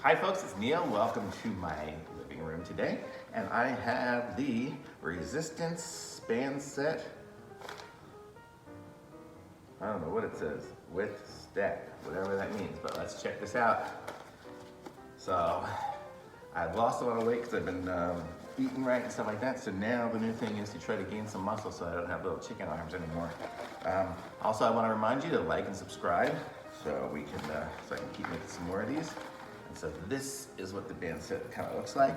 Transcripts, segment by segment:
Hi folks, it's Neil. Welcome to my living room today. And I have the Resistance band set. I don't know what it says, with stack, whatever that means, but let's check this out. So, I've lost a lot of weight because I've been eating right and stuff like that. So now the new thing is to try to gain some muscle so I don't have little chicken arms anymore. Also, I want to remind you to like and subscribe so we can, so I can keep making some more of these. And so this is what the band set kind of looks like.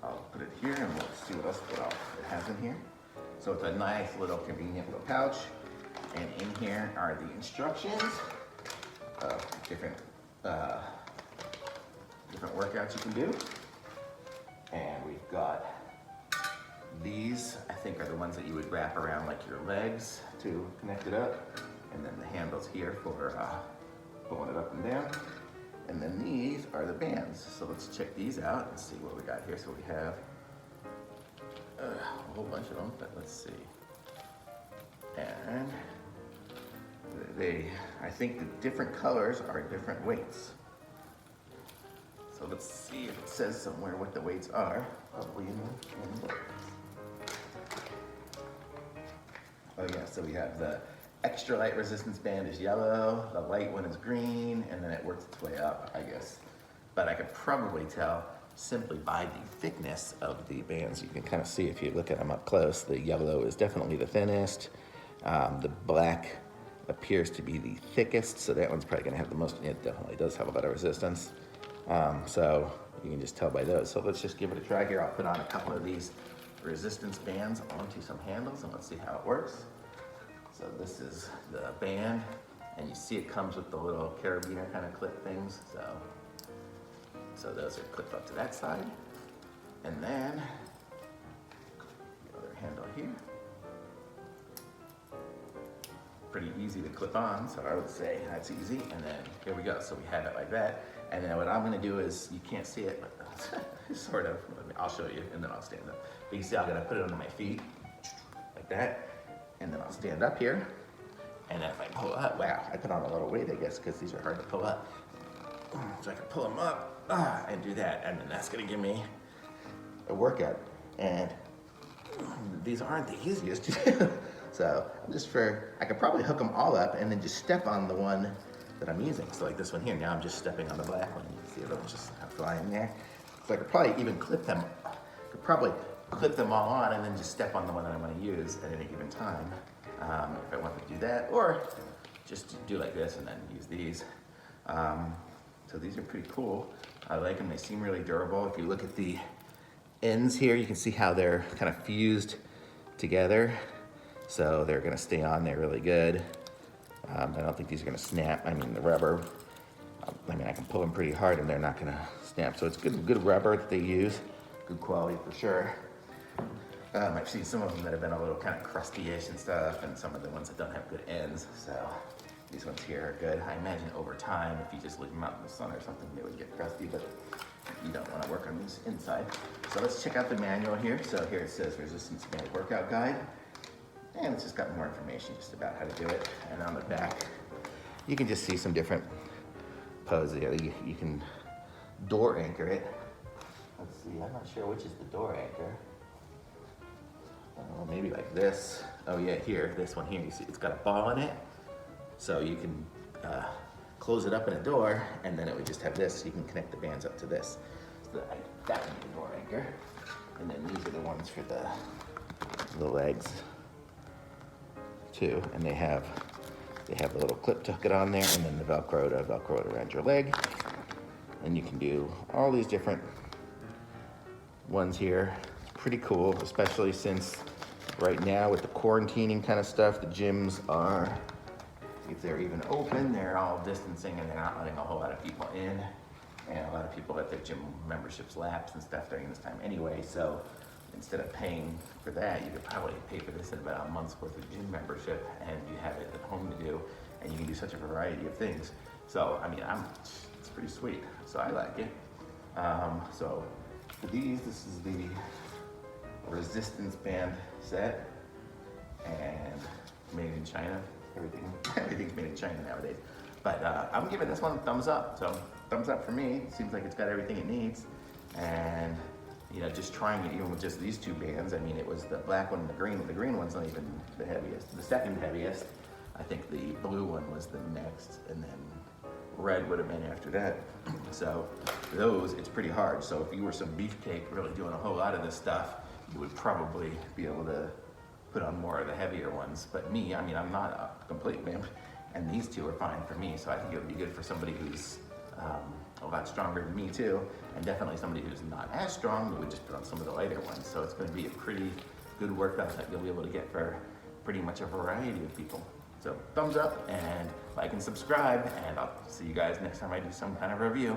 I'll put it here and we'll see what else it has in here. So it's a nice little convenient little pouch. And in here are the instructions of different workouts you can do. And we've got these, I think, are the ones that you would wrap around like your legs to connect it up. And then the handles here for pulling it up and down. And then these are the bands. So let's check these out and see what we got here. So we have a whole bunch of them, but let's see. And I think the different colors are different weights. So let's see if it says somewhere what the weights are. Probably in the book. Oh yeah, so we have the extra light resistance band is yellow, the light one is green, and then it works its way up, I guess. But I could probably tell simply by the thickness of the bands. You can kind of see if you look at them up close, the yellow is definitely the thinnest. The black appears to be the thickest, so that one's probably gonna have the most, it definitely does have a lot of resistance. So you can just tell by those. So let's just give it a try here. I'll put on a couple of these resistance bands onto some handles and let's see how it works. So this is the band, and you see it comes with the little carabiner kind of clip things. So those are clipped up to that side. And then, the other handle here. Pretty easy to clip on, so I would say that's easy. And then here we go, so we have it like that. And then what I'm gonna do is, you can't see it, but sort of, I'll show you, and then I'll stand up. But you see I'm gonna put it under my feet, like that. And then I'll stand up here, and if I pull up, wow, I put on a little weight, I guess, because these are hard to pull up. So I can pull them up and do that, and then that's gonna give me a workout. And these aren't the easiest to do. So I could probably hook them all up and then just step on the one that I'm using. So like this one here, now I'm just stepping on the black one. You can see it will just fly in there. So I could probably even clip them all on and then just step on the one that I want to use at any given time if I want to do that, or just do like this and then use these. So these are pretty cool. I like them, they seem really durable. If you look at the ends here, you can see how they're kind of fused together. So they're gonna stay on there really good. I don't think these are gonna snap. I mean, the rubber, I can pull them pretty hard and they're not gonna snap. So it's good rubber that they use, good quality for sure. I've seen some of them that have been a little kind of crusty-ish and stuff, and some of the ones that don't have good ends. So these ones here are good. I imagine over time, if you just leave them out in the sun or something, they would get crusty, but you don't want to work on these inside. So let's check out the manual here. So here it says Resistance Band Workout Guide. And it's just got more information just about how to do it. And on the back, you can just see some different poses there. You can door anchor it. Let's see, I'm not sure which is the door anchor. Maybe like this. Oh yeah, here, this one here. You see, it's got a ball in it. So you can close it up in a door, and then it would just have this. So you can connect the bands up to this. So that would be the door anchor. And then these are the ones for the legs too. And they have a little clip to hook it on there, and then the Velcro it around your leg. And you can do all these different ones here. It's pretty cool, especially since right now with the quarantining kind of stuff, the gyms are, if they're even open, they're all distancing and they're not letting a whole lot of people in. And a lot of people let their gym memberships lapse and stuff during this time anyway. So instead of paying for that, you could probably pay for this in about a month's worth of gym membership, and you have it at home to do, and you can do such a variety of things. So, I mean, it's pretty sweet. So I like it. So for these, this is the resistance band set, and made in China. Everything's made in China nowadays. But I'm giving this one a thumbs up. So thumbs up for me. Seems like it's got everything it needs. And you know, just trying it even with just these two bands. I mean, it was the black one and the green one. The green one's not even the heaviest. The second heaviest. I think the blue one was the next, and then red would have been after that. So those, it's pretty hard. So if you were some beefcake really doing a whole lot of this stuff, you would probably be able to put on more of the heavier ones. But me, I mean, I'm not a complete wimp, and these two are fine for me. So I think it would be good for somebody who's a lot stronger than me too, and definitely somebody who's not as strong who would just put on some of the lighter ones. So it's going to be a pretty good workout that you'll be able to get for pretty much a variety of people. So thumbs up and like and subscribe, and I'll see you guys next time I do some kind of review.